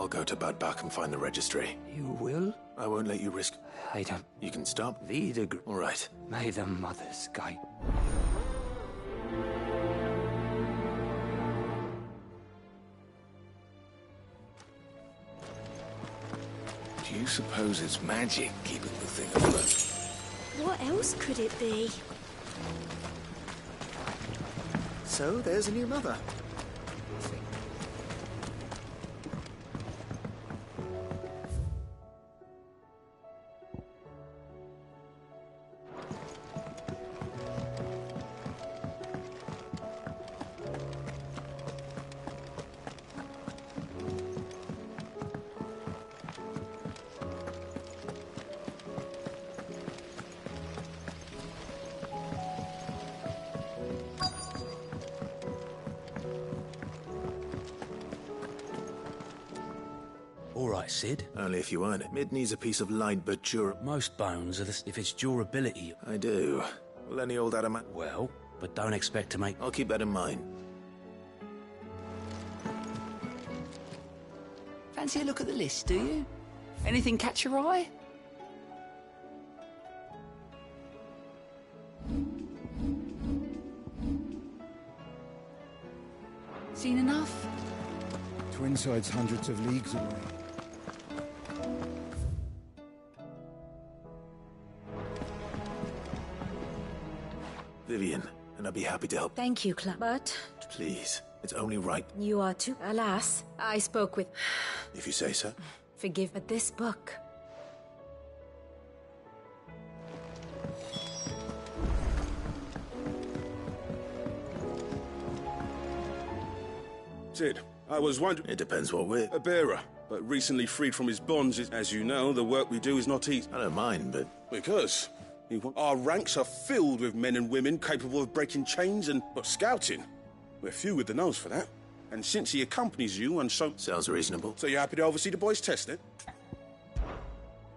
I'll go to Bad Bach and find the registry. You will? I won't let you risk... I don't... You can stop? All right. May the Mother's guide. Do you suppose it's magic keeping the thing afloat? What else could it be? So, there's a new mother. All right, Sid. Only if you earn it. Mid needs a piece of light but durable. Most bones are if it's durability. I do. Will any old adamant... Well, but don't expect to make... I'll keep that in mind. Fancy a look at the list, do you? Anything catch your eye? Seen enough? Twinside's hundreds of leagues away. Vivian, and I'd be happy to help. Thank you, Clark. But Please, it's only right. you are too... Alas, I spoke with... If you say so. Forgive, but this book... Sid, I was wondering... It depends what we're... A bearer, but recently freed from his bonds. As you know, the work we do is not easy. I don't mind, but... Because our ranks are filled with men and women capable of breaking chains and... But scouting, we're few with the nose for that. And since he accompanies you and so... Sounds reasonable. So you're happy to oversee the boys' test, then?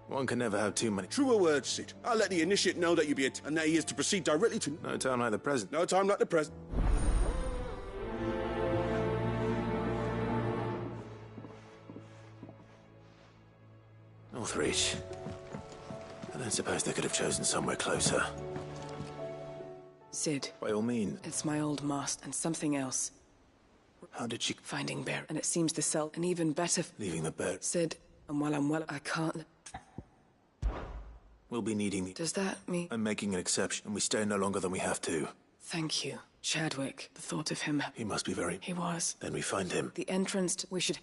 One can never have too many... Truer words, Sid. I'll let the initiate know that you be it, and that he is to proceed directly to... No time like the present. No time like the present. Northreach. I don't suppose they could have chosen somewhere closer. Sid, By all means. it's my old master and something else. How did she... Finding Bear, and it seems to sell an even better... Leaving the boat? Sid, and while I'm well, I can't... We'll be needing the... Does that mean... I'm making an exception, and we stay no longer than we have to. Thank you. Chadwick, the thought of him... He must be very... He was. Then we find him. The entrance to... We should...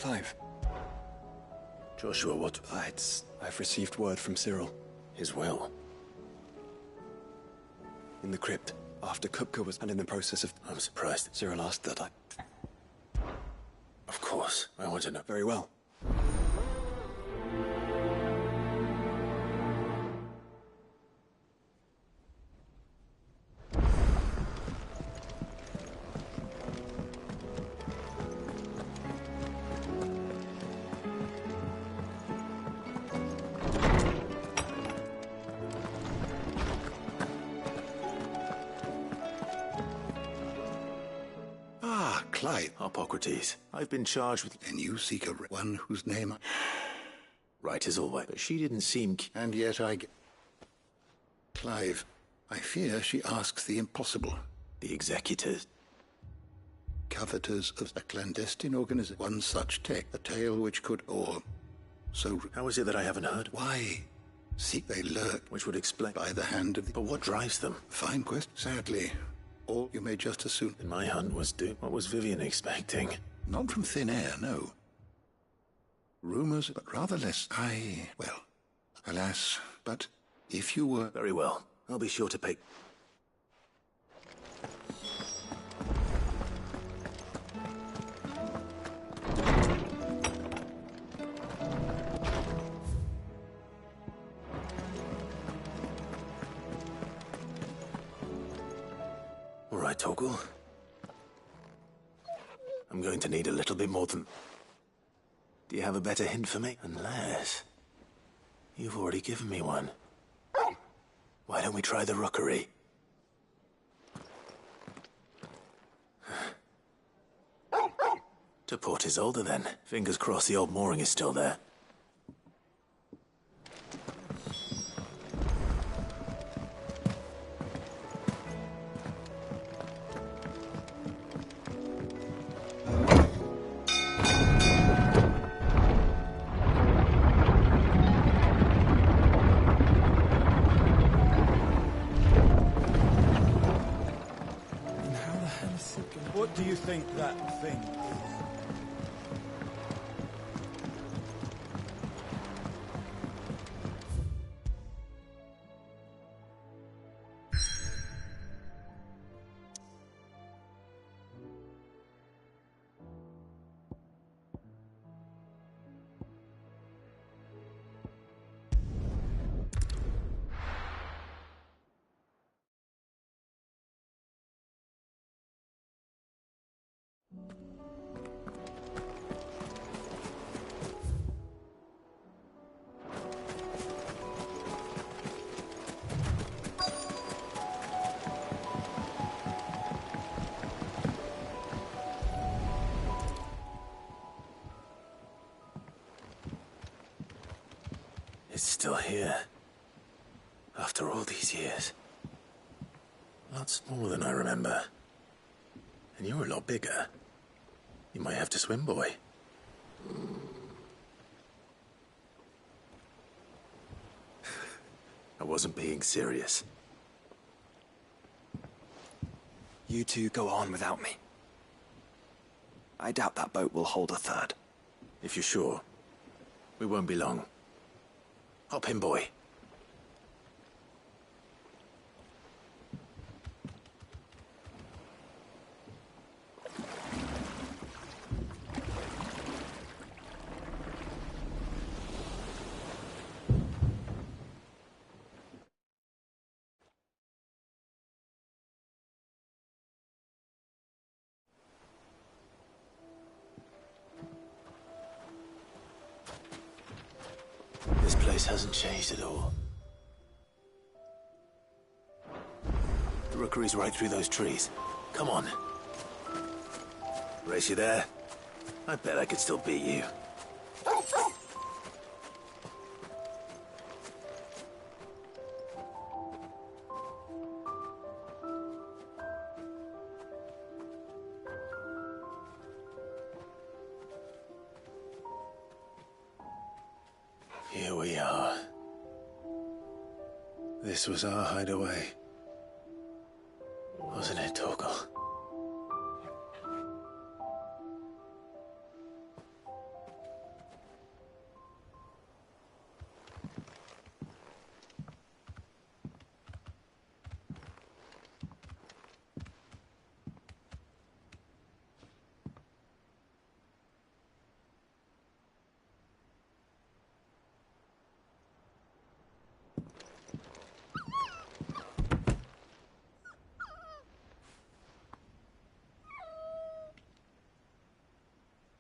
Clive. Joshua, what... I've received word from Cyril. His will. In the crypt, after Kupka was... And in the process of... I'm surprised. Cyril asked that I... Of course. I want to know. Very well. Clive. Hippocrates. I've been charged with... Then you seek one whose name... Right as always. But she didn't seem... And yet Clive, I fear she asks the impossible. The executors. Coveters of a clandestine organization. One such tech, a tale which could... Or... So... How is it that I haven't heard? Why? Seek they lurk. Which would explain... By the hand of the... But what drives them? Fine quest. Sadly... Or you may just as soon... And my hunt was due. What was Vivian expecting? Not from thin air, no. Rumors, but rather less. Well, alas, but if you were... Very well. I'll be sure to pay... All right, Torgal. I'm going to need a little bit more than... Do you have a better hint for me? Unless... You've already given me one. Why don't we try the rookery? To Port Isolde, then. Fingers crossed the old mooring is still there. What do you think that thing is? It's still here. After all these years. A lot smaller than I remember. And you're a lot bigger. You might have to swim, boy. I wasn't being serious. You two go on without me. I doubt that boat will hold a third. If you're sure, we won't be long. Hop in, boy. This place hasn't changed at all. The rookery's right through those trees. Come on. Race you there? I bet I could still beat you. Here we are. This was our hideaway. Wasn't it, Torgal?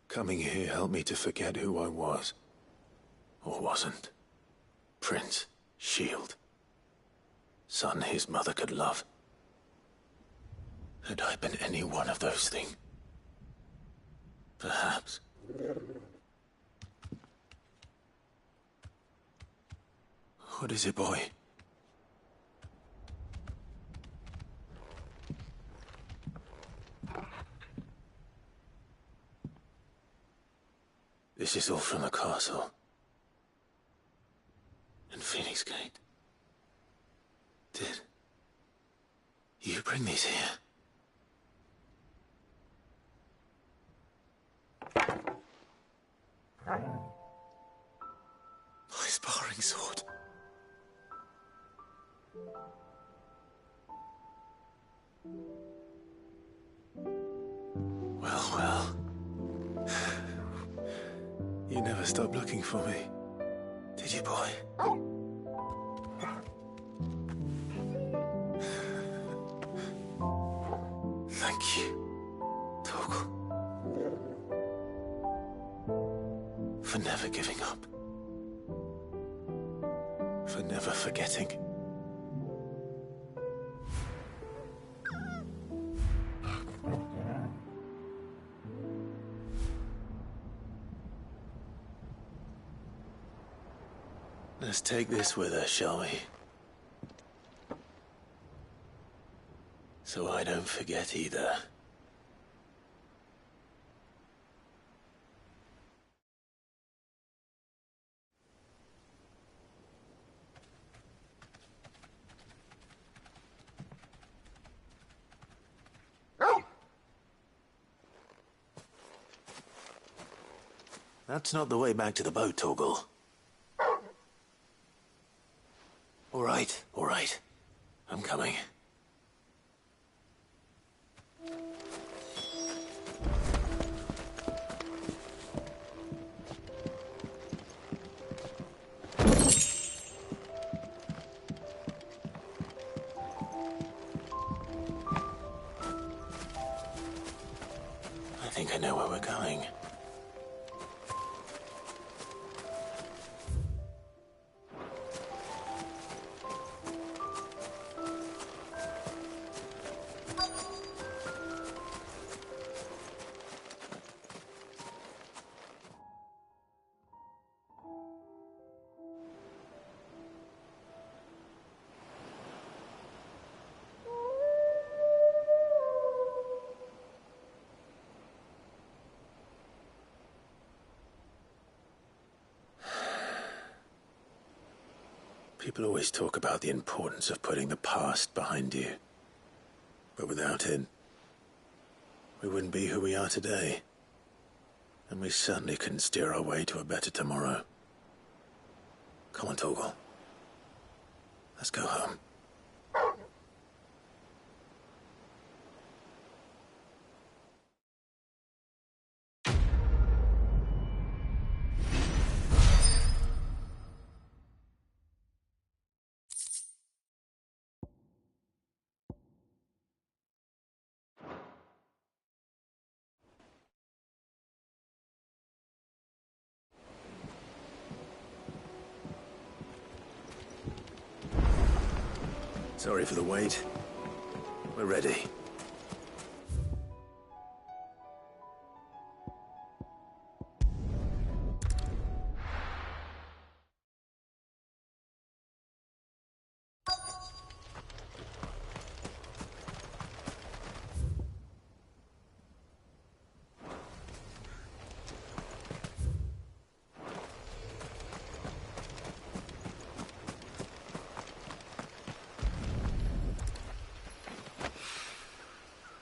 Coming here helped me to forget who I was. Or wasn't. Prince, shield. Son his mother could love. Had I been any one of those things? Perhaps. What is it, boy? This is all from the castle. And Phoenix Gate. Did you bring these here? My sparring sword. Well, well. You never stopped looking for me, did you, boy? Thank you, Torgal. For never giving up. For never forgetting. Let's take this with us, shall we? So I don't forget either. That's not the way back to the boat, Torgal. All right. I'm coming. I think I know where we're going. People always talk about the importance of putting the past behind you. But without it, we wouldn't be who we are today. And we certainly couldn't steer our way to a better tomorrow. Come on, Torgal. Let's go home. Sorry for the wait. We're ready.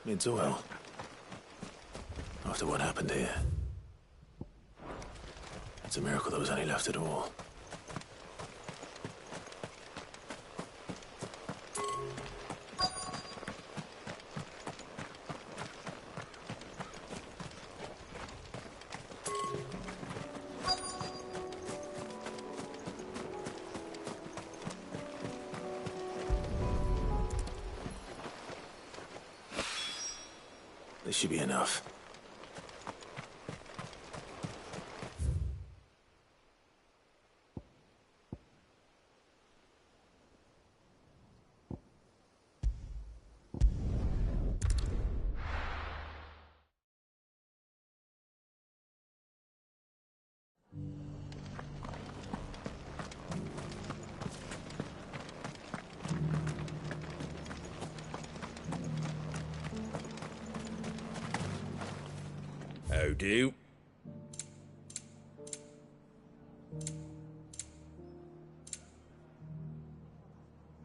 It's well. After what happened here. It's a miracle there was any left at all. This should be enough. How do?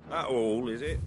That all, is it?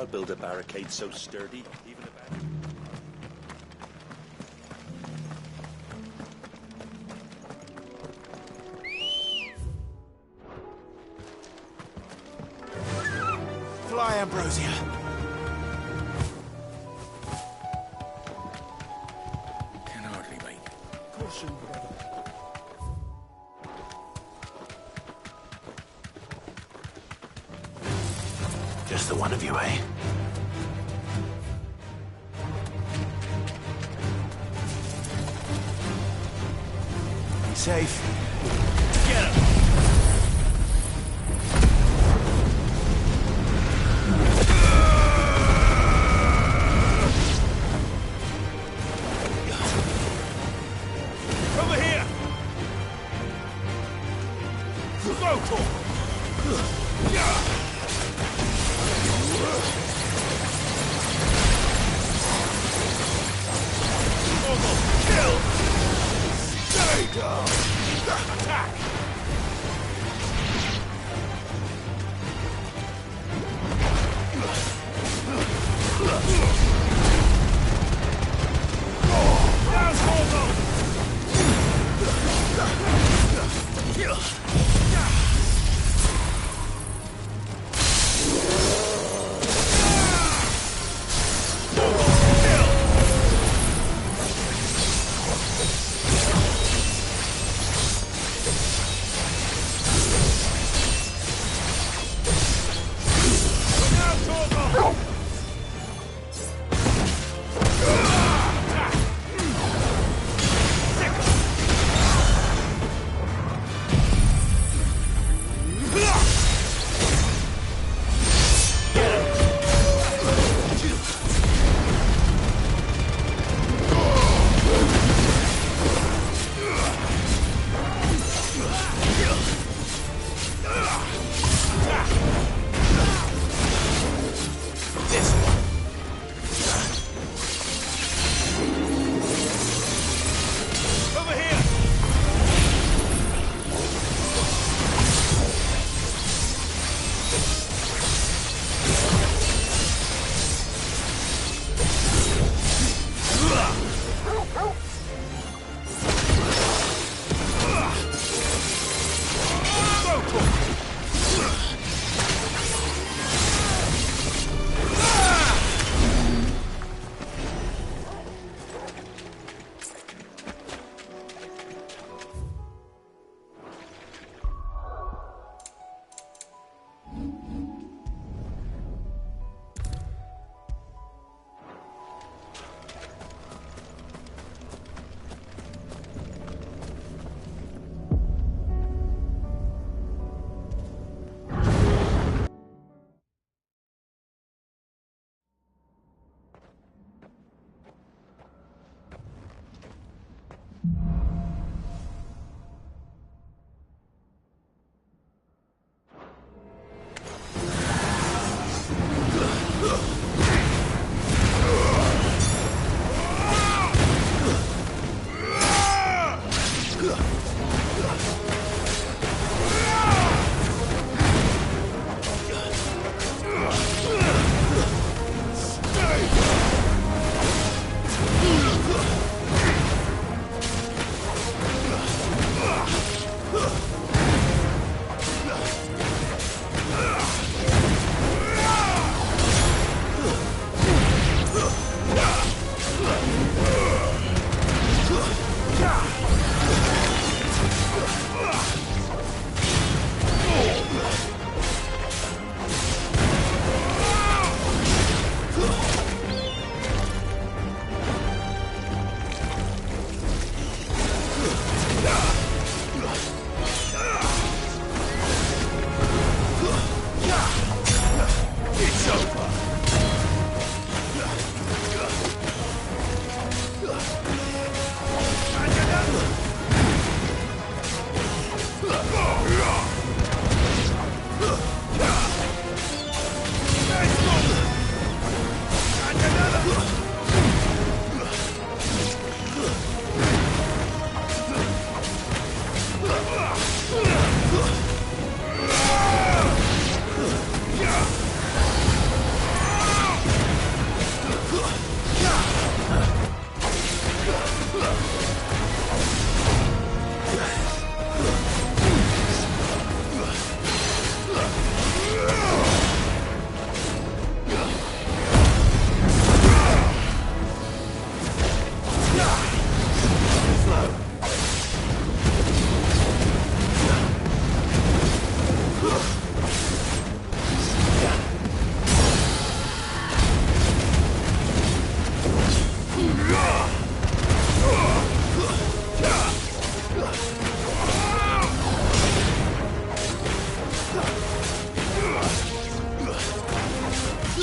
I'll build a barricade so sturdy, even a bad... Fly, Ambrosia. Can hardly wait. Caution, brother. Just the one of you, eh? Be safe. Get him! Over here! Go, Tor! Kill! Stay down! Attack!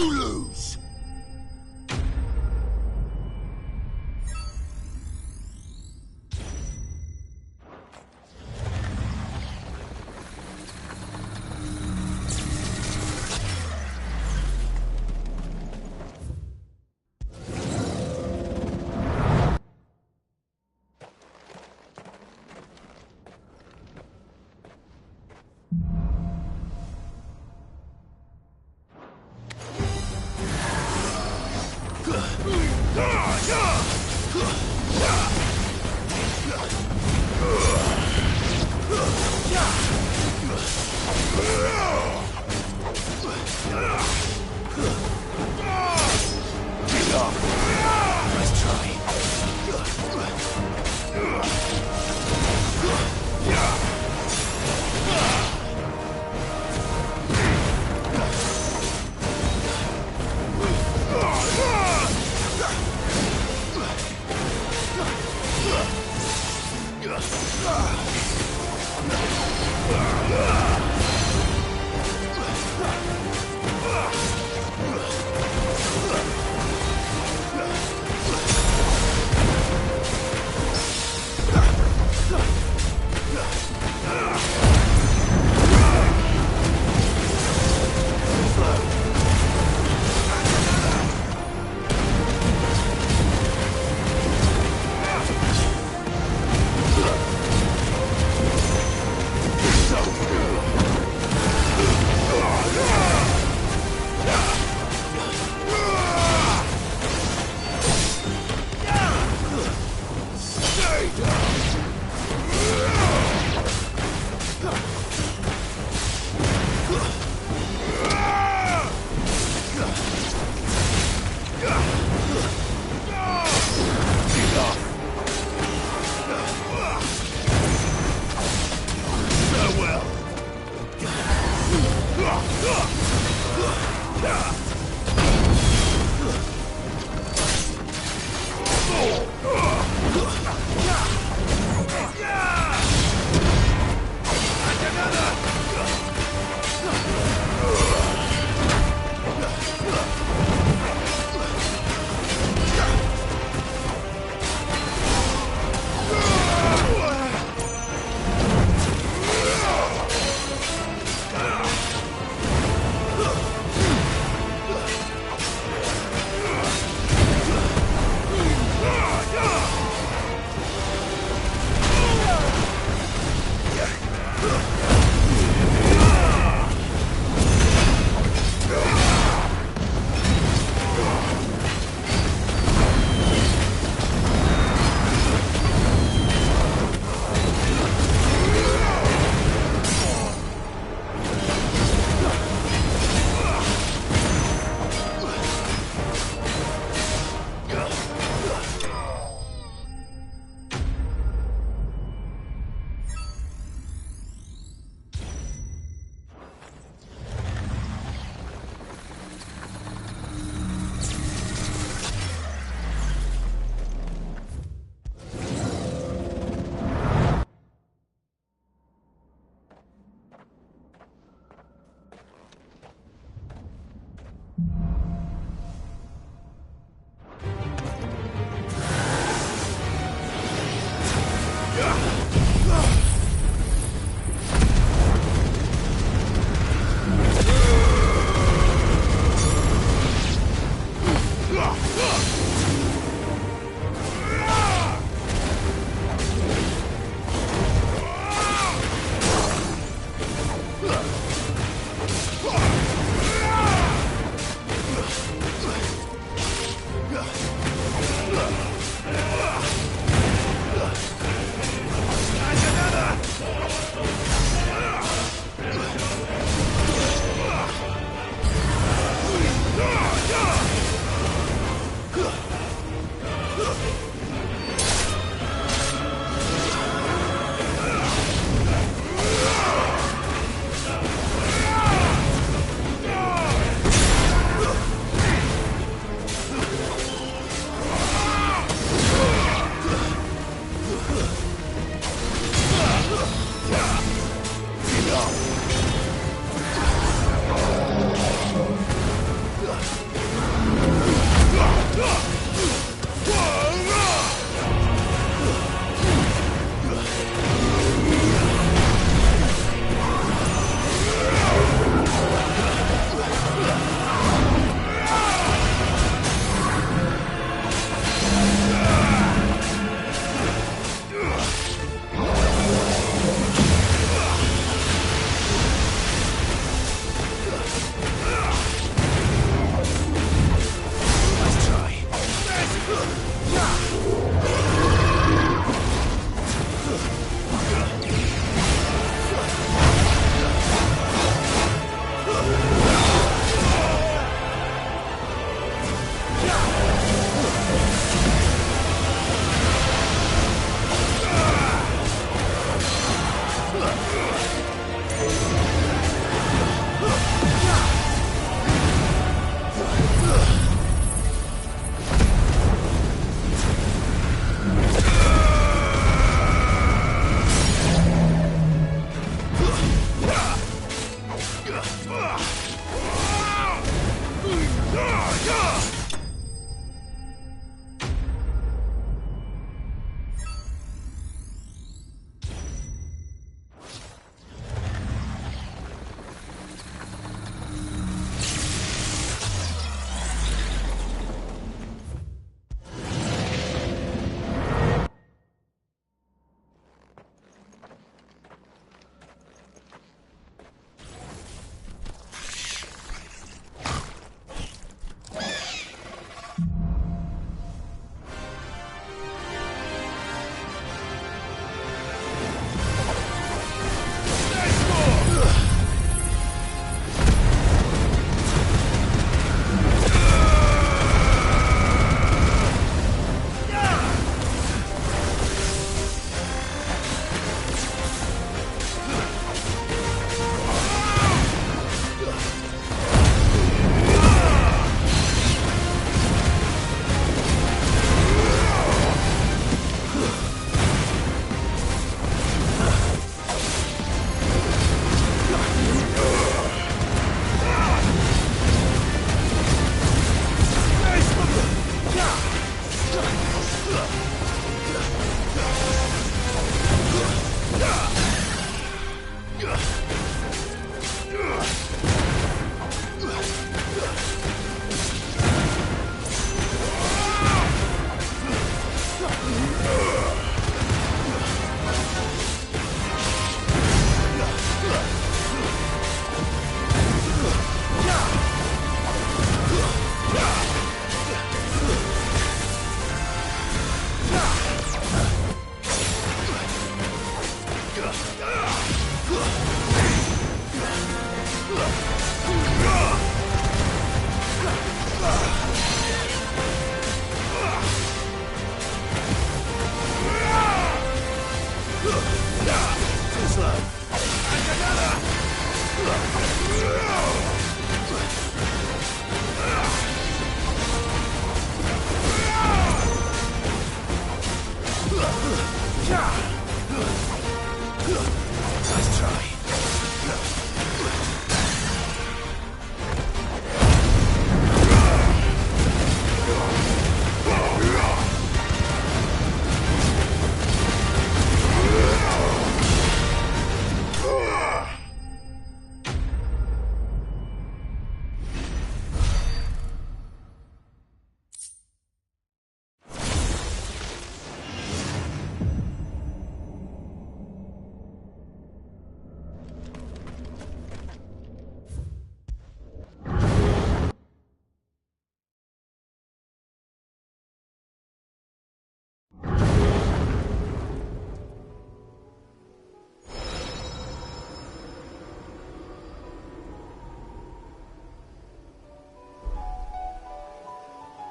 You lose!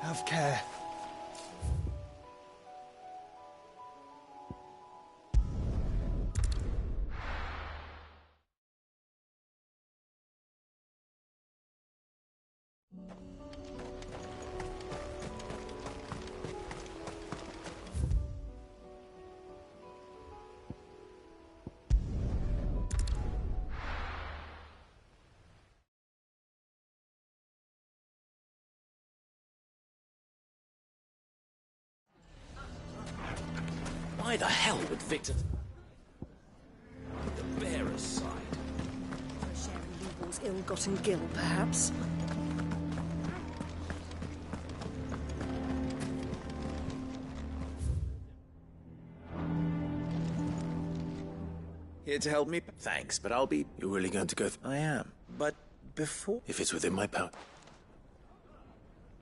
Have care. Why the hell would Victor... the bearer's side? For sharing Lubor's ill-gotten gil, perhaps? Here to help me? Thanks, but I'll be... You're really going to go... I am. But before... If it's within my power...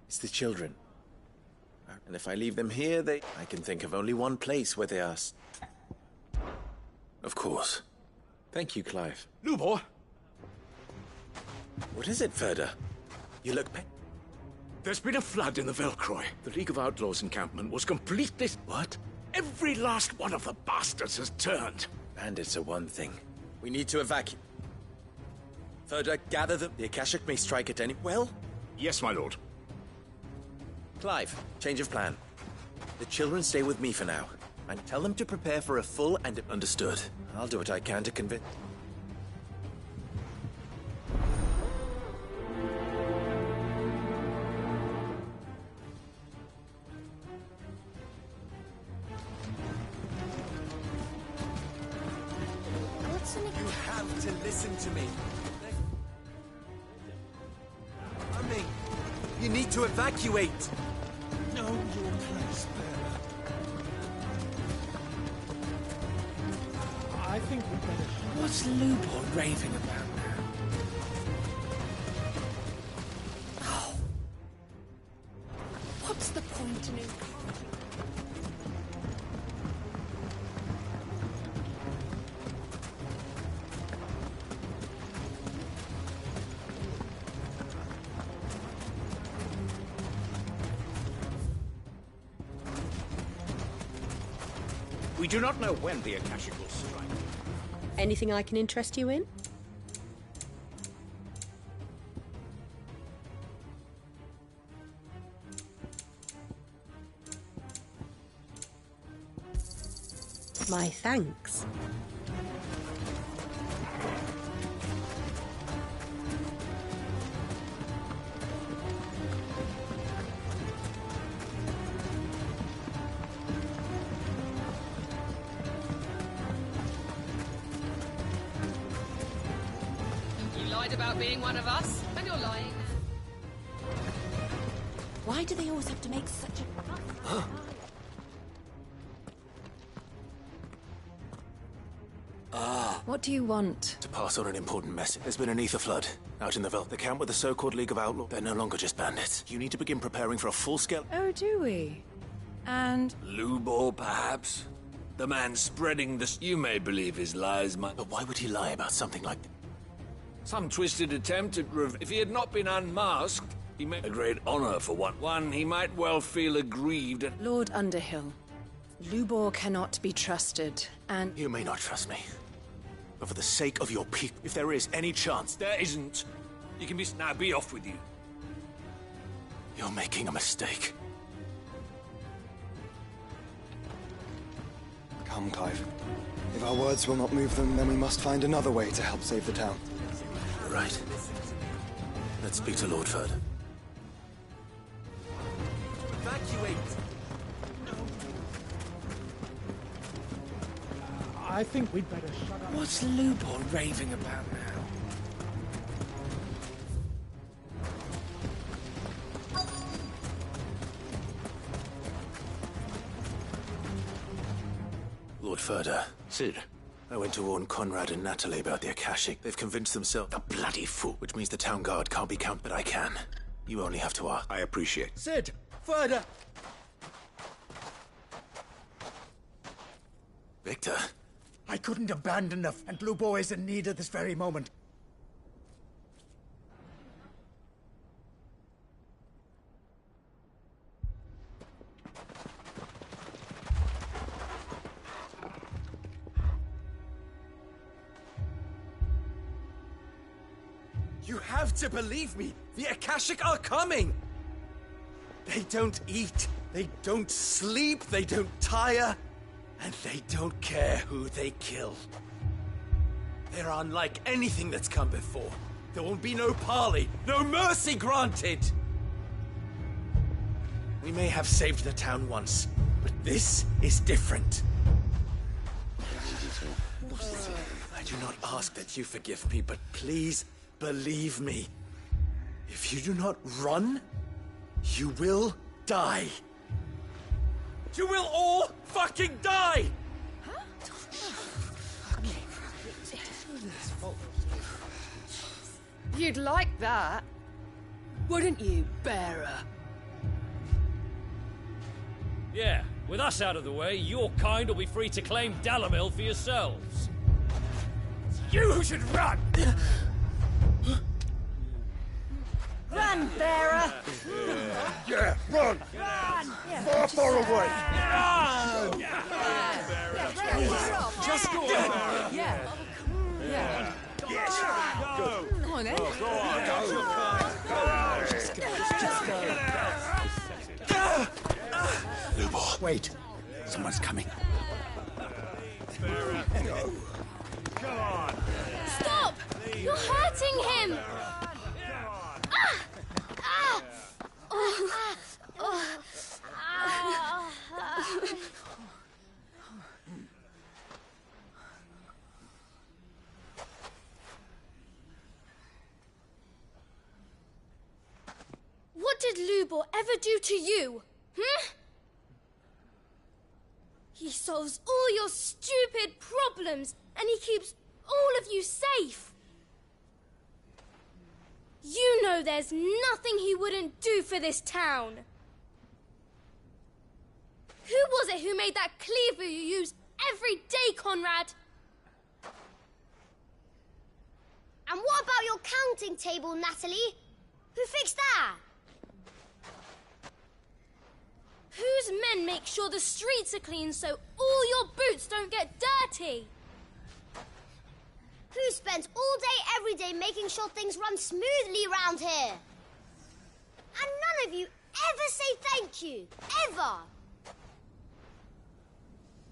It's the children. And if I leave them here, I can think of only one place where they are... Of course. Thank you, Clive. Lubor! What is it, Ferda? You look... There's been a flood in the Velcroy. The League of Outlaws encampment was completely... What? Every last one of the bastards has turned. Bandits are one thing. We need to evacuate. Ferda, gather them. The Akashic may strike at any... Well? Yes, my lord. Clive, change of plan. The children stay with me for now. And tell them to prepare for a full and... Understood. I'll do what I can to convince... You have to listen to me. Coming. You need to evacuate. Know your place, bearer. I think we better... What's Lubor raving about now? Oh. What's the point in it? We do not know when the Akashic will strike. Anything I can interest you in? My thanks. About being one of us, and you're lying. Why do they always have to make such a... What do you want? To pass on an important message. There's been an ether flood out in the Veldt. The camp with the so-called League of Outlaws. They're no longer just bandits. You need to begin preparing for a full-scale... Oh, do we? And... Lubor, perhaps? The man spreading this... You may believe his lies, But why would he lie about something like that? Some twisted attempt at if he had not been unmasked, he made a great honor for one he might well feel aggrieved at. Lord Underhill, Lubor cannot be trusted, and... You may not trust me. But for the sake of your people, if there is any chance... There isn't. You can be... Now, be off with you. You're making a mistake. Come, Clive. If our words will not move them, then we must find another way to help save the town. Right. Let's speak to Lord Ferd. Evacuate! I think we'd better shut up. What's Lubor raving about now? Lord Ferda. Sid. I went to warn Conrad and Natalie about the Akashic. They've convinced themselves... A bloody fool. Which means the town guard can't be counted, but I can. You only have to ask. I appreciate. Sid! Further! Victor? I couldn't abandon her, and Lubor is in need at this very moment. You have to believe me! The Akashic are coming! They don't eat, they don't sleep, they don't tire, and they don't care who they kill. They're unlike anything that's come before. There won't be no parley, no mercy granted! We may have saved the town once, but this is different. I do not ask that you forgive me, but please believe me. If you do not run, you will die. You will all fucking die! You'd like that, wouldn't you, bearer? Yeah, with us out of the way, your kind will be free to claim Dalamil for yourselves. You should run! Run, bearer! Yeah, run! Run! Far, far away! Run! Just go on! Yeah. Yeah. Yes! Go. Come on, then. Go on, go! Just go. Lubor, wait. Someone's coming. Go on! Stop! You're hurting him! What did Lubor ever do to you? He solves all your stupid problems, and he keeps all of you safe. You know there's nothing he wouldn't do for this town. Who was it who made that cleaver you use every day, Conrad? And what about your counting table, Natalie? Who fixed that? Whose men make sure the streets are clean so all your boots don't get dirty? Who spends all day, every day making sure things run smoothly around here? And none of you ever say thank you. Ever.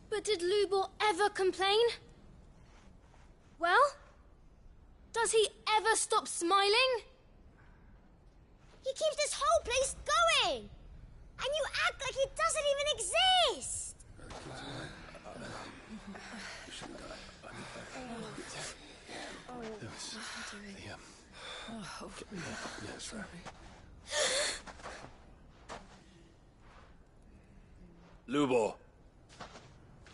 But did Lubor ever complain? Well, does he ever stop smiling? He keeps this whole place going. And you act like it doesn't even exist! Lubor,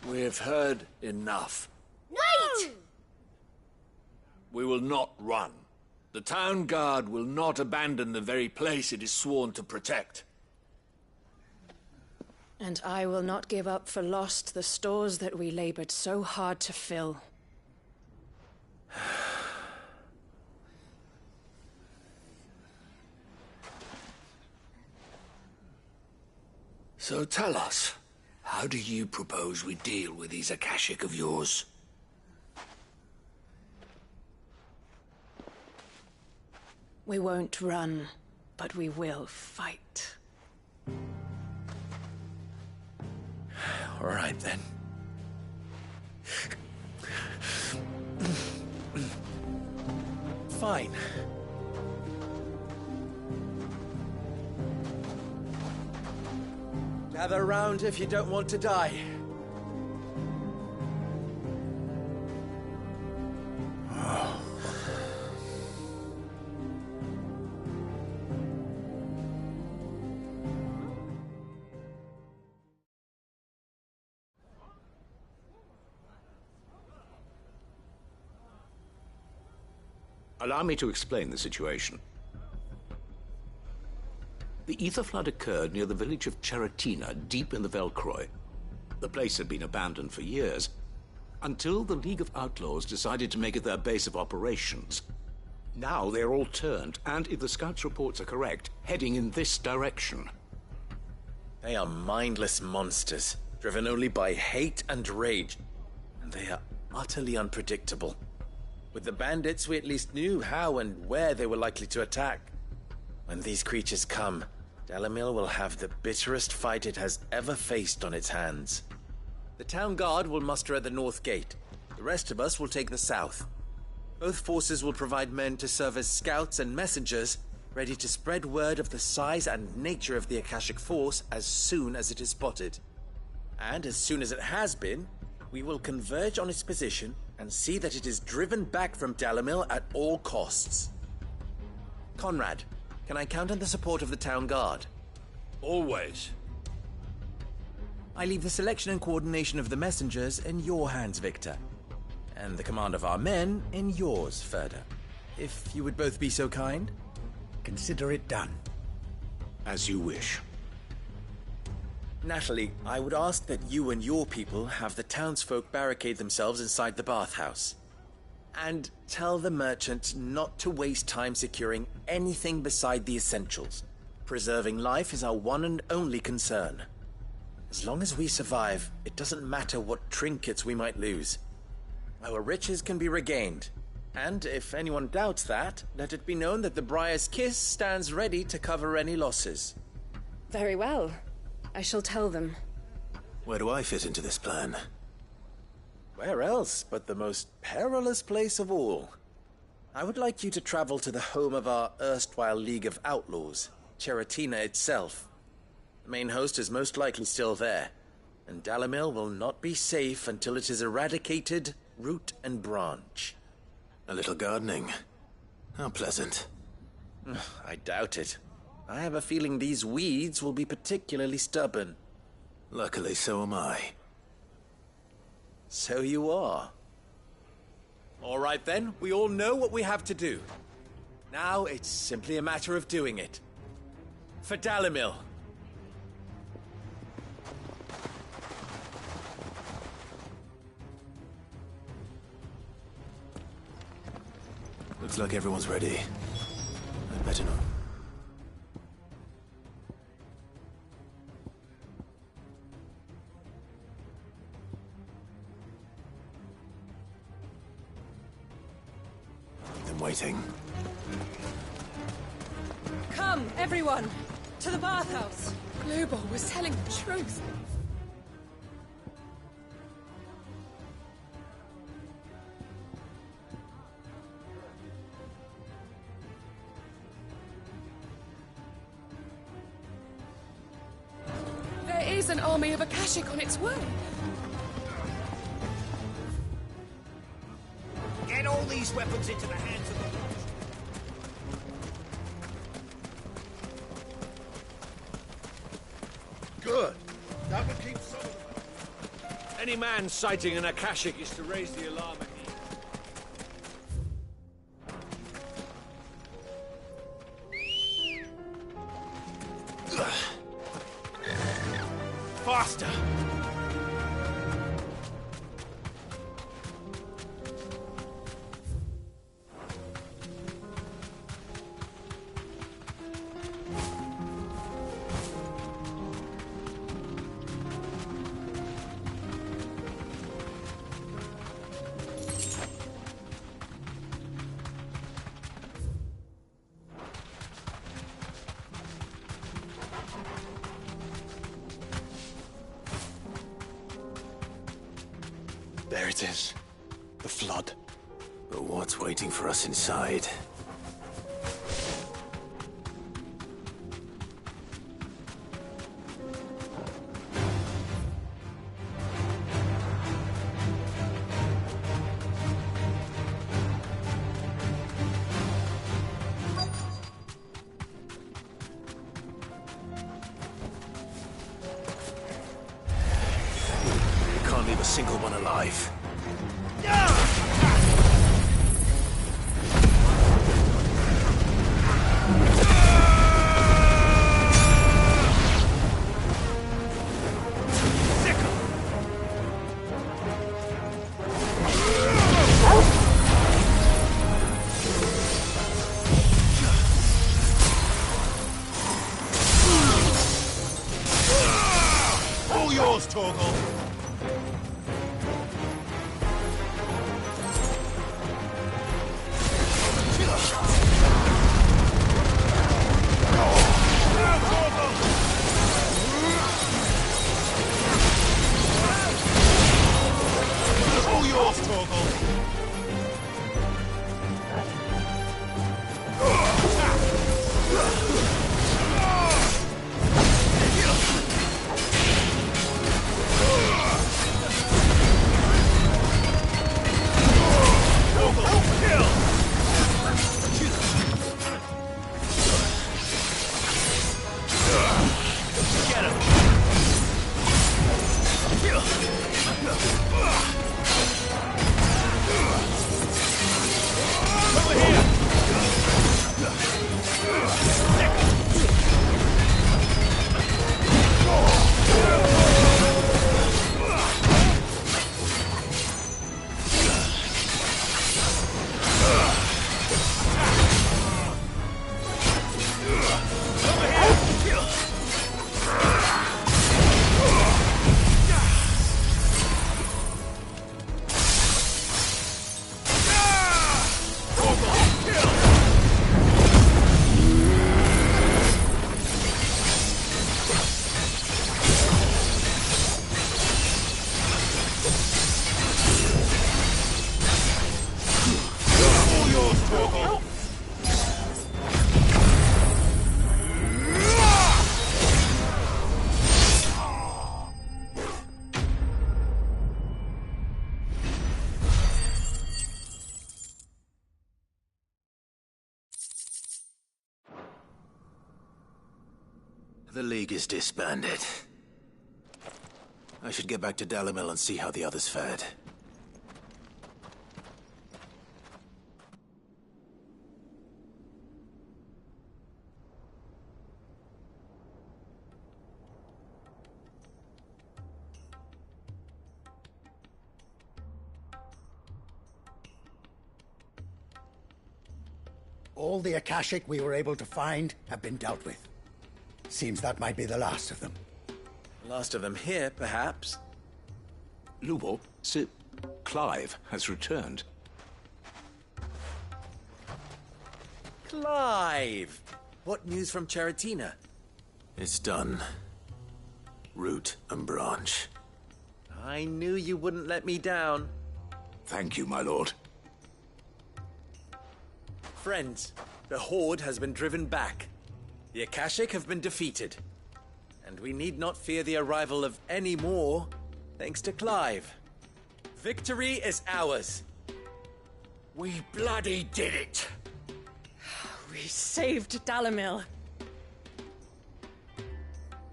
we've heard enough. Wait! We will not run. The town guard will not abandon the very place it is sworn to protect. And I will not give up for lost the stores that we labored so hard to fill. So tell us, how do you propose we deal with these Akashic of yours? We won't run, but we will fight. All right, then. Fine. Gather round if you don't want to die. Allow me to explain the situation. The ether flood occurred near the village of Cheratina, deep in the Velcroy. The place had been abandoned for years, until the League of Outlaws decided to make it their base of operations. Now they're all turned, and if the scouts' reports are correct, heading in this direction. They are mindless monsters, driven only by hate and rage, and they are utterly unpredictable. With the bandits, we at least knew how and where they were likely to attack. When these creatures come, Dalamil will have the bitterest fight it has ever faced on its hands. The town guard will muster at the north gate. The rest of us will take the south. Both forces will provide men to serve as scouts and messengers, ready to spread word of the size and nature of the Akashic Force as soon as it is spotted. And as soon as it has been, we will converge on its position and see that it is driven back from Dalamil at all costs. Conrad, can I count on the support of the town guard? Always. I leave the selection and coordination of the messengers in your hands, Victor. And the command of our men in yours, Ferda. If you would both be so kind. Consider it done. As you wish. Natalie, I would ask that you and your people have the townsfolk barricade themselves inside the bathhouse. And tell the merchant not to waste time securing anything beside the essentials. Preserving life is our one and only concern. As long as we survive, it doesn't matter what trinkets we might lose. Our riches can be regained. And if anyone doubts that, let it be known that the Briar's Kiss stands ready to cover any losses. Very well. I shall tell them. Where do I fit into this plan? Where else but the most perilous place of all? I would like you to travel to the home of our erstwhile League of Outlaws, Cheratina itself. The main host is most likely still there, and Dalamil will not be safe until it is eradicated, root and branch. A little gardening. How pleasant. I doubt it. I have a feeling these weeds will be particularly stubborn. Luckily, so am I. So you are. All right then, we all know what we have to do. Now it's simply a matter of doing it. For Dalamil. Looks like everyone's ready. I'd better not. I'm waiting. Come, everyone! To the bathhouse! Lubor was telling the truth. There is an army of Akashic on its way. Get all these weapons into the hands of the watch. Good. That would keep some of them. Any man sighting an Akashic is to raise the alarm at Faster! There it is. The flood. But what's waiting for us inside? We can't leave a single one alive. All yours, Torgal. The League is disbanded. I should get back to Dalimil and see how the others fared. All the Akashic we were able to find have been dealt with. Seems that might be the last of them. Last of them here, perhaps. Lubor, Sir Clive has returned. Clive! What news from Charatina? It's done. Root and branch. I knew you wouldn't let me down. Thank you, my lord. Friends, the Horde has been driven back. The Akashic have been defeated. And we need not fear the arrival of any more, thanks to Clive. Victory is ours. We bloody did it! We saved Dalimil.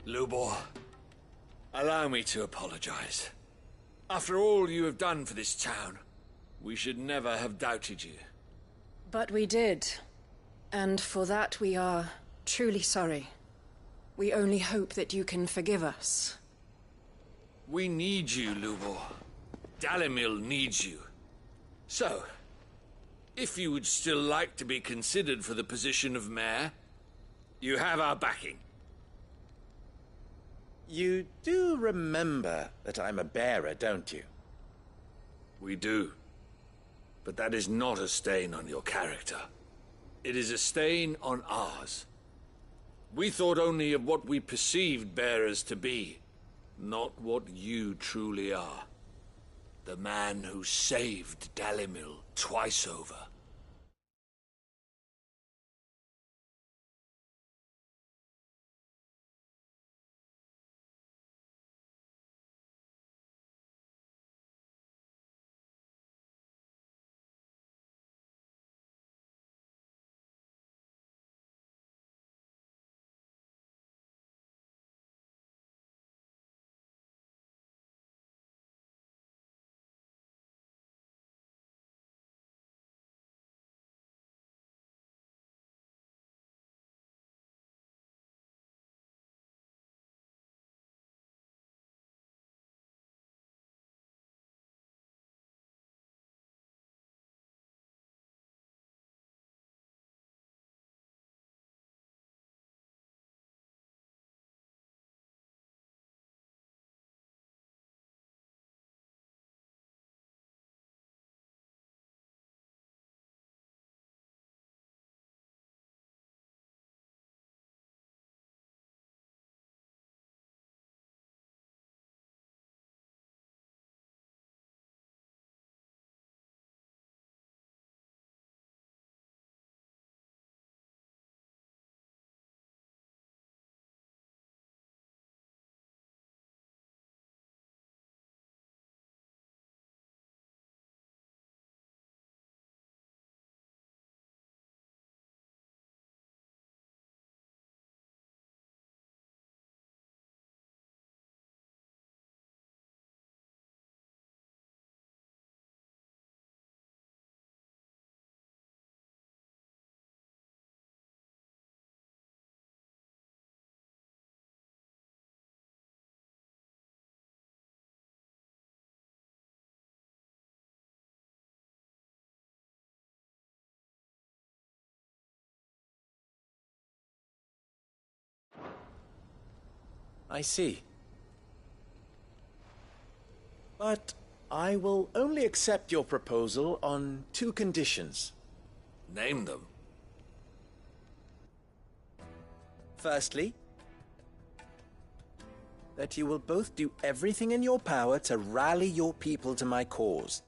Lubor, allow me to apologize. After all you have done for this town, we should never have doubted you. But we did. And for that we are truly sorry. We only hope that you can forgive us. We need you, Lubor. Dalimil needs you. So, if you would still like to be considered for the position of mayor, you have our backing. You do remember that I'm a bearer, don't you? We do. But that is not a stain on your character. It is a stain on ours. We thought only of what we perceived bearers to be, not what you truly are. The man who saved Dalimil twice over. I see. But I will only accept your proposal on 2 conditions. Name them. Firstly, that you will both do everything in your power to rally your people to my cause.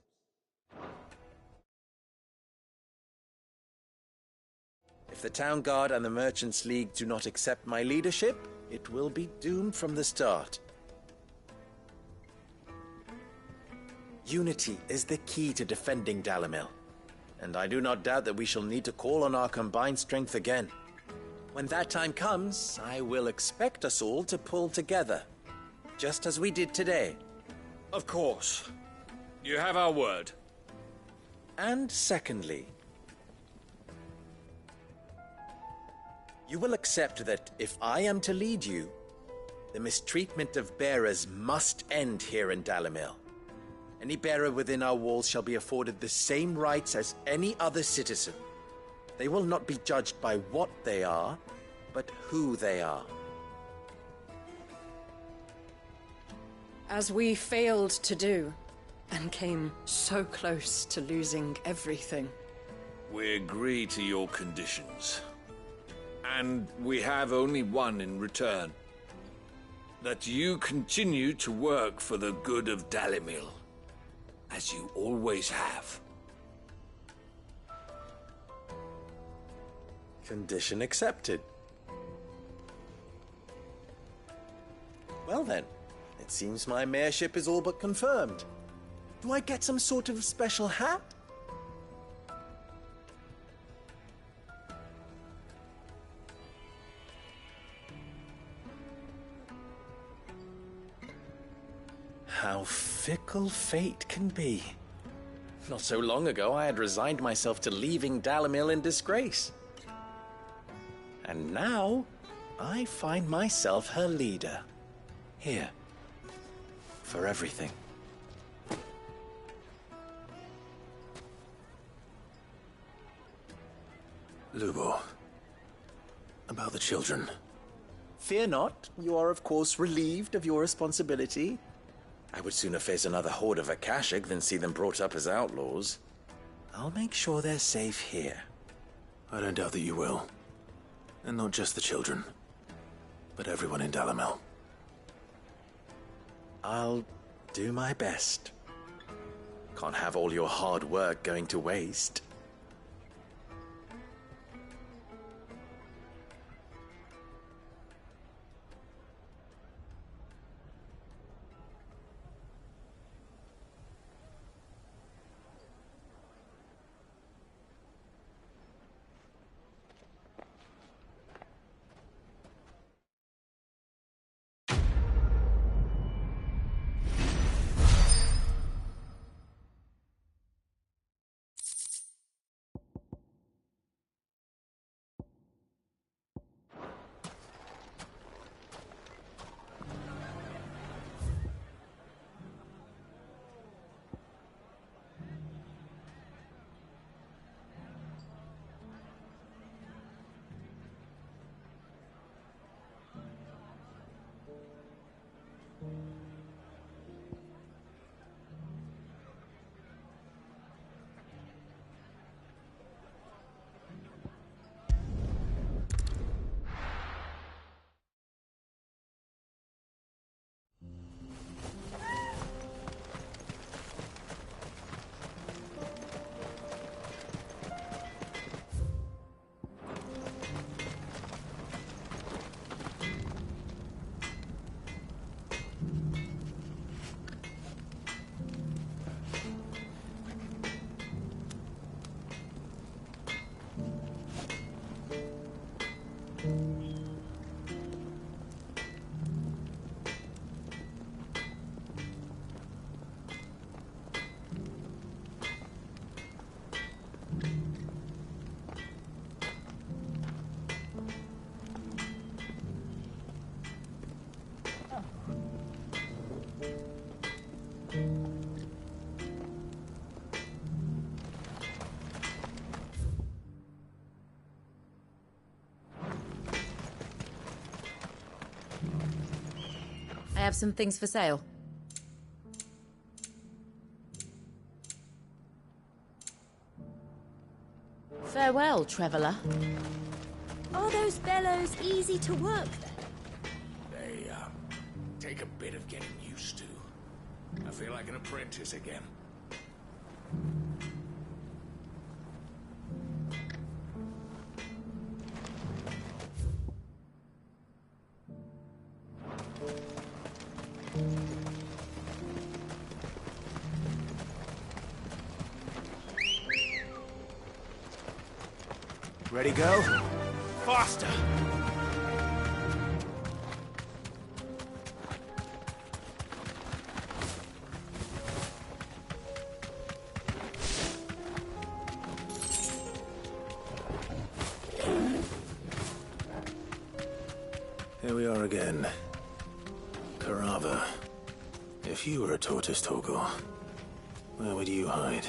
If the Town Guard and the Merchants League do not accept my leadership, it will be doomed from the start. Unity is the key to defending Dalimil, and I do not doubt that we shall need to call on our combined strength again. When that time comes, I will expect us all to pull together. Just as we did today. Of course. You have our word. And secondly, you will accept that if I am to lead you, the mistreatment of bearers must end here in Dalimil. Any bearer within our walls shall be afforded the same rights as any other citizen. They will not be judged by what they are, but who they are. As we failed to do, and came so close to losing everything. We agree to your conditions. And we have only one in return. That you continue to work for the good of Dalimil, as you always have. Condition accepted. Well then, it seems my mayorship is all but confirmed. Do I get some sort of special hat? How fickle fate can be. Not so long ago, I had resigned myself to leaving Dalimil in disgrace. And now, I find myself her leader. Here. For everything. Lubo. About the children. Fear not. You are, of course, relieved of your responsibility. I would sooner face another horde of Akashic than see them brought up as outlaws. I'll make sure they're safe here. I don't doubt that you will. And not just the children, but everyone in Dalimil. I'll do my best. Can't have all your hard work going to waste. I have some things for sale. Farewell, traveller. Are those bellows easy to work then? They, take a bit of getting used to. I feel like an apprentice again. Ready, go? faster! Here we are again. Carava. If you were a tortoise, Torgor, where would you hide?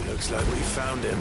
Looks like we found him.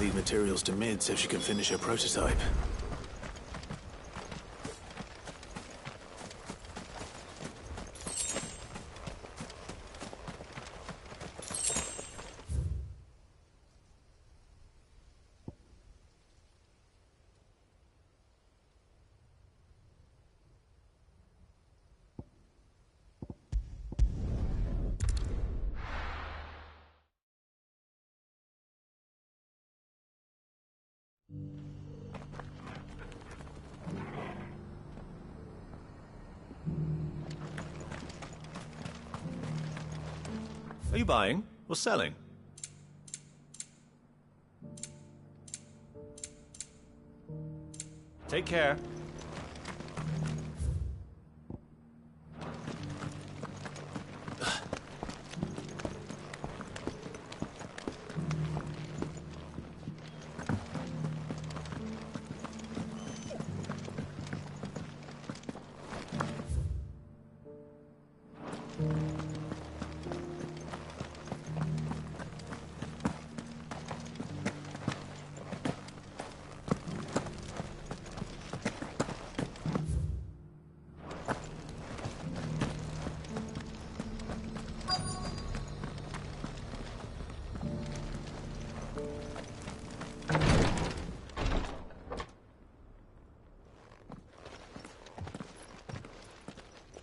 These materials to Mid so she can finish her prototype. Are you buying or selling? Take care.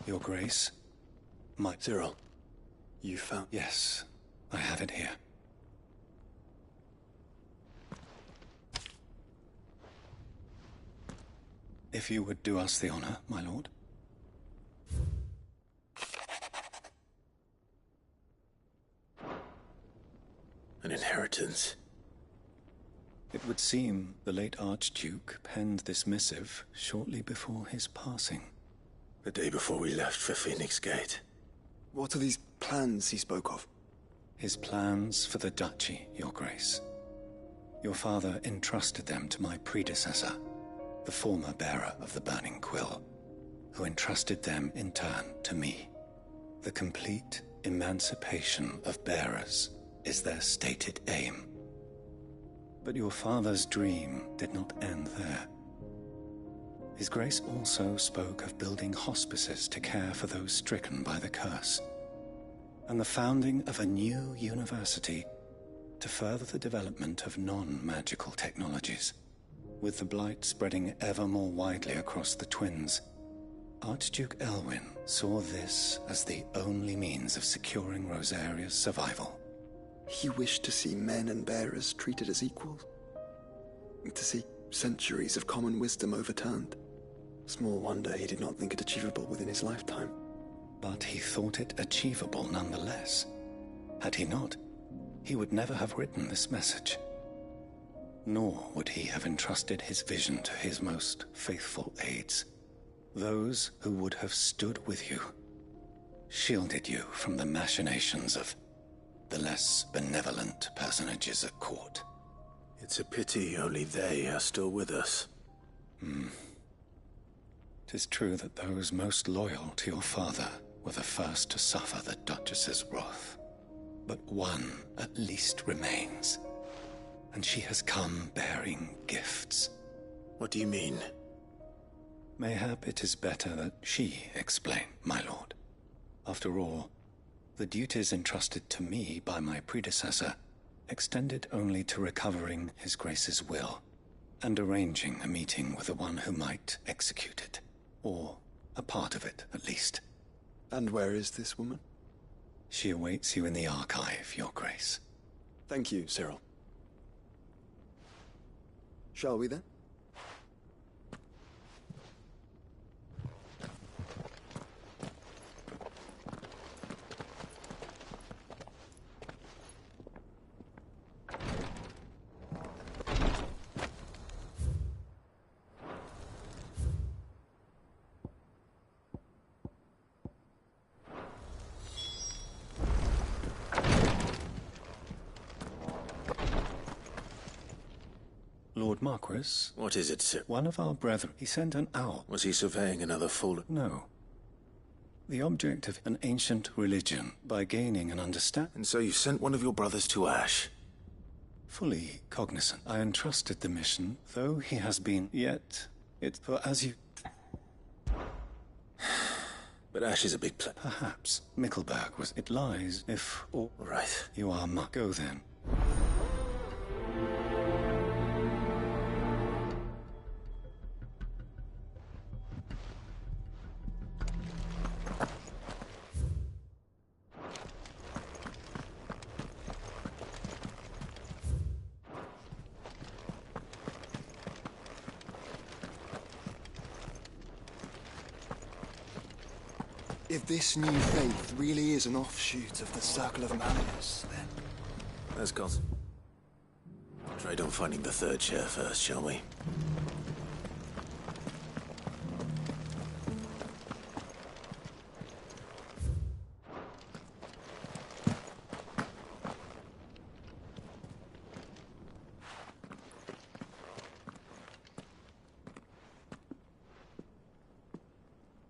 Your Grace. My... Cyril, you found... Yes, I have it here. If you would do us the honor, my lord. An inheritance. It would seem the late Archduke penned this missive shortly before his passing. The day before we left for Phoenix Gate. What are these plans he spoke of? His plans for the duchy, Your Grace. Your father entrusted them to my predecessor, the former bearer of the Burning Quill, who entrusted them in turn to me. The complete emancipation of bearers is their stated aim. But your father's dream did not end there. His Grace also spoke of building hospices to care for those stricken by the curse, and the founding of a new university to further the development of non-magical technologies. With the blight spreading ever more widely across the twins, Archduke Elwyn saw this as the only means of securing Rosaria's survival. He wished to see men and bearers treated as equals. To see centuries of common wisdom overturned. Small wonder he did not think it achievable within his lifetime. But he thought it achievable nonetheless. Had he not, he would never have written this message. Nor would he have entrusted his vision to his most faithful aides, those who would have stood with you, shielded you from the machinations of the less benevolent personages at court. It's a pity only they are still with us. 'Tis true that those most loyal to your father were the first to suffer the Duchess's wrath. But one at least remains, and she has come bearing gifts. What do you mean? Mayhap it is better that she explain, my lord. After all, the duties entrusted to me by my predecessor extended only to recovering His Grace's will and arranging a meeting with the one who might execute it, or a part of it, at least. And where is this woman? She awaits you in the archive, Your Grace. Thank you, Cyril. Shall we then? Lord Marquis? What is it, sir? One of our brethren, he sent an owl. Was he surveying another fallen? No. The object of an ancient religion by gaining an understanding. And so you sent one of your brothers to Ash? Fully cognizant. I entrusted the mission, though he has been yet. For as you... But Ash is a big place. Perhaps. Mickleburg was... It lies, if... All right. You are Go then. If this new faith really is an offshoot of the Circle of Malleus, then... Let's go. Try on finding the third chair first, shall we?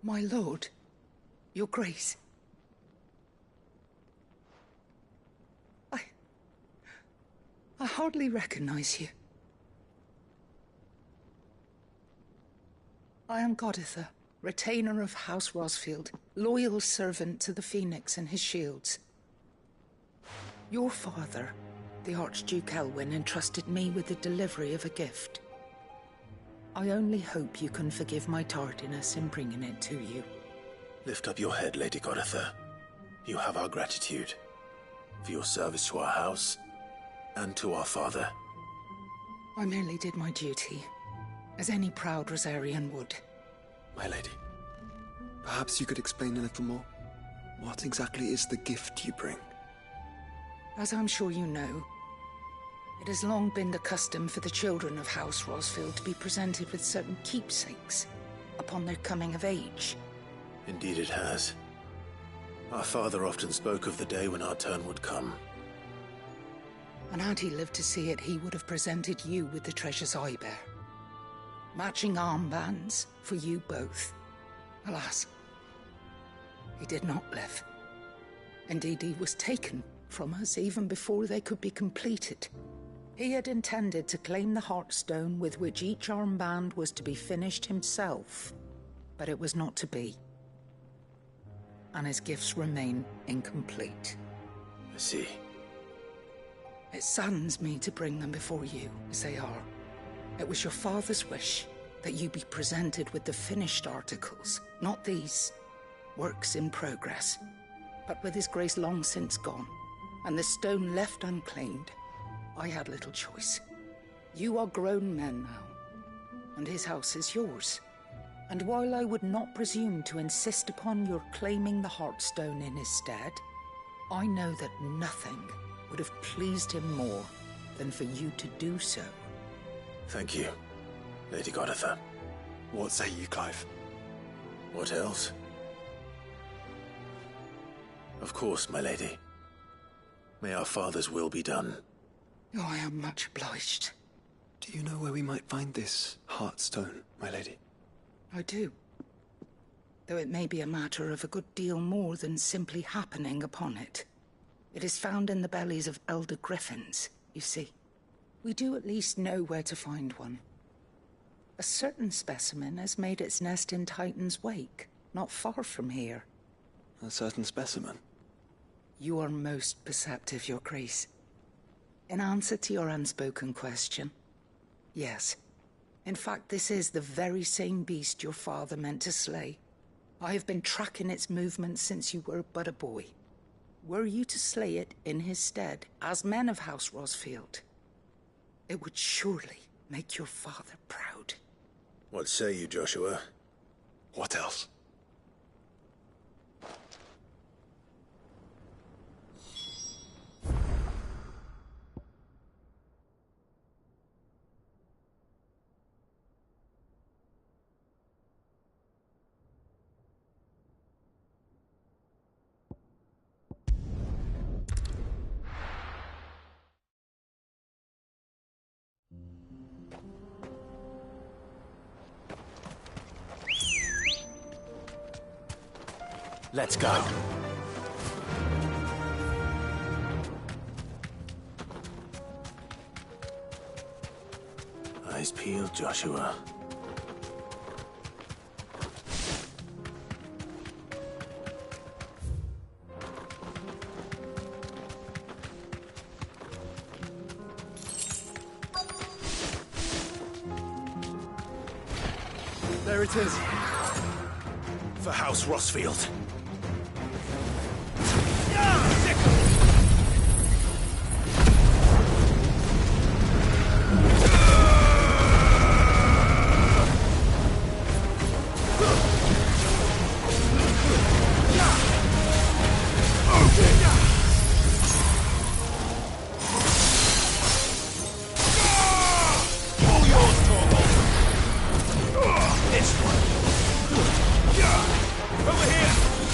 My lord, Your Grace. I hardly recognize you. I am Goditha, retainer of House Rosfield, loyal servant to the Phoenix and his shields. Your father, the Archduke Elwyn, entrusted me with the delivery of a gift. I only hope you can forgive my tardiness in bringing it to you. Lift up your head, Lady Goditha. You have our gratitude for your service to our house and to our father. I merely did my duty, as any proud Rosarian would. My lady, perhaps you could explain a little more? What exactly is the gift you bring? As I'm sure you know, it has long been the custom for the children of House Rosfield to be presented with certain keepsakes upon their coming of age. Indeed it has. Our father often spoke of the day when our turn would come. And had he lived to see it, he would have presented you with the treasures I bear. Matching armbands for you both. Alas, he did not live. Indeed, he was taken from us even before they could be completed. He had intended to claim the Heartstone with which each armband was to be finished himself, but it was not to be. And his gifts remain incomplete. I see. It saddens me to bring them before you, as they are. It was your father's wish that you be presented with the finished articles, not these, works in progress. But with his grace long since gone, and the stone left unclaimed, I had little choice. You are grown men now, and his house is yours. And while I would not presume to insist upon your claiming the Heartstone in his stead, I know that nothing would have pleased him more than for you to do so. Thank you, Lady Goditha. What say you, Clive? What else? Of course, my lady. May our father's will be done. Oh, I am much obliged. Do you know where we might find this Heartstone, my lady? I do. Though it may be a matter of a good deal more than simply happening upon it. It is found in the bellies of elder griffins, you see. We do at least know where to find one. A certain specimen has made its nest in Titan's Wake, not far from here. A certain specimen? You are most perceptive, Your Grace. In answer to your unspoken question, yes. In fact, this is the very same beast your father meant to slay. I have been tracking its movements since you were but a boy. Were you to slay it in his stead, as men of House Rosfield, it would surely make your father proud. What say you, Joshua? What else? Let's go. Eyes peeled, Joshua. There it is. For House Rosfield. Over here!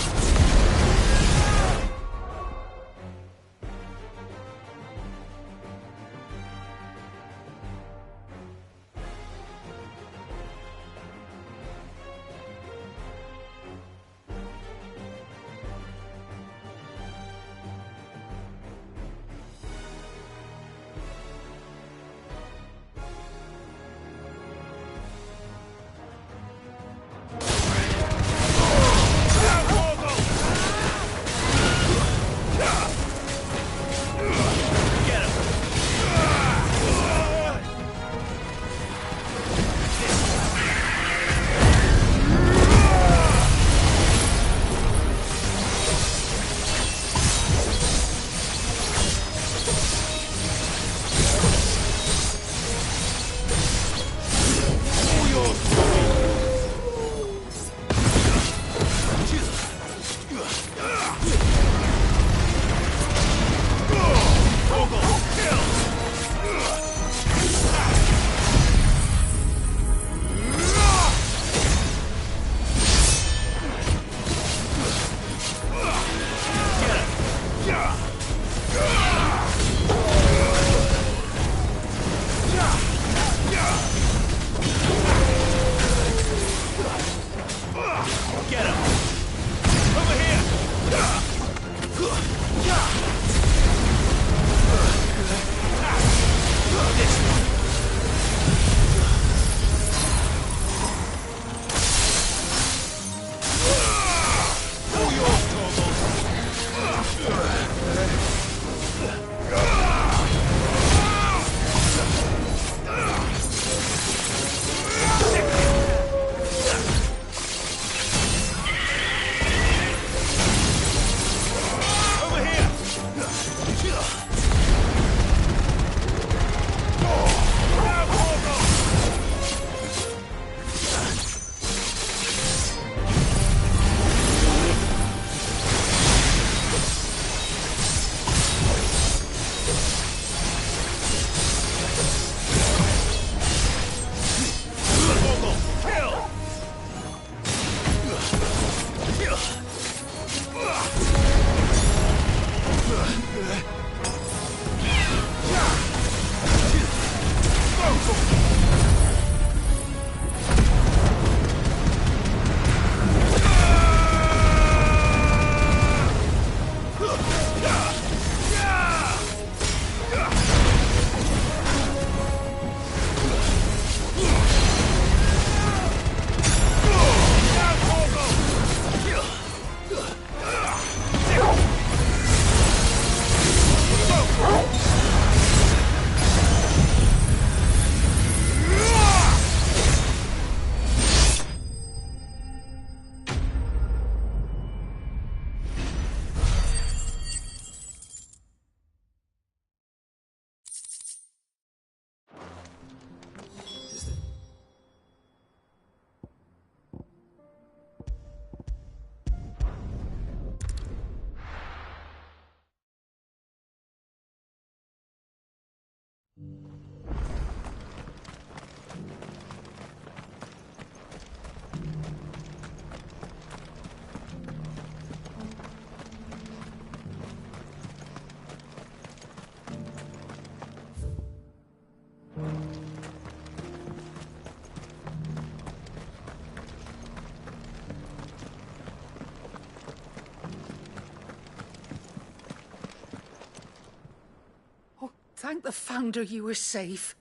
Thank the Founder you were safe.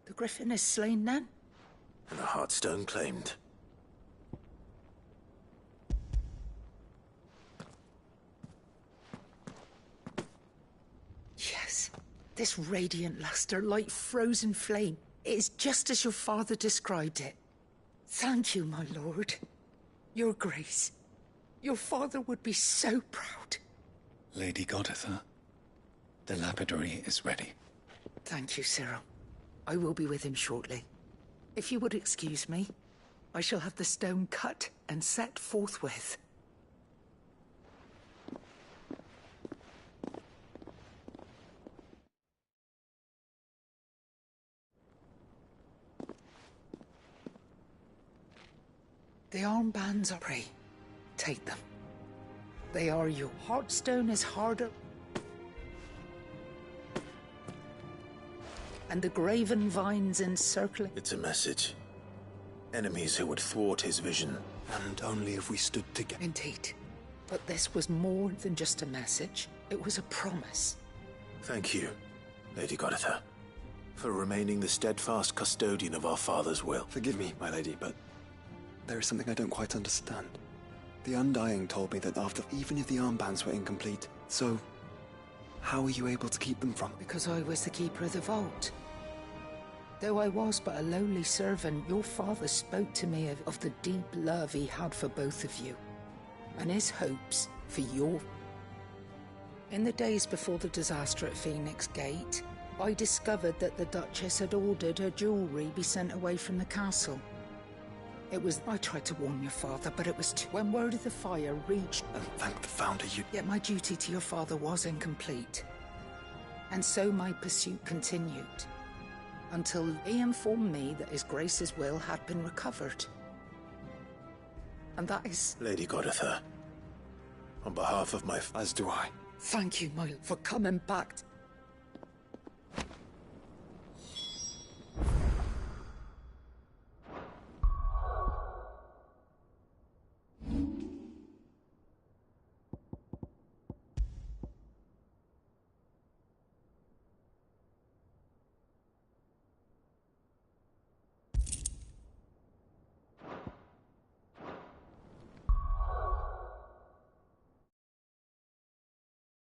The Griffin is slain then? And the Heartstone claimed. Yes. This radiant luster, like frozen flame. It is just as your father described it. Thank you, my lord. Your grace. Your father would be so proud. Lady Goditha, the lapidary is ready. Thank you, Cyril. I will be with him shortly. If you would excuse me, I shall have the stone cut and set forthwith. The armbands are free. Take them. They are your Heartstone is harder. And the graven vines encircling. It's a message. Enemies who would thwart his vision. And only if we stood together. Indeed. But this was more than just a message. It was a promise. Thank you, Lady Goditha, for remaining the steadfast custodian of our father's will. Forgive me, my lady, but there is something I don't quite understand. The Undying told me that even if the armbands were incomplete, so how were you able to keep them from? Because I was the keeper of the vault. Though I was but a lowly servant, your father spoke to me of the deep love he had for both of you, and his hopes for your... In the days before the disaster at Phoenix Gate, I discovered that the Duchess had ordered her jewelry be sent away from the castle. I tried to warn your father, but it was too... When word of the fire reached... And thank the Founder you... Yet my duty to your father was incomplete. And so my pursuit continued. Until he informed me that His Grace's will had been recovered. And that is... Lady Goditha, on behalf of my... As do I. Thank you, for coming back.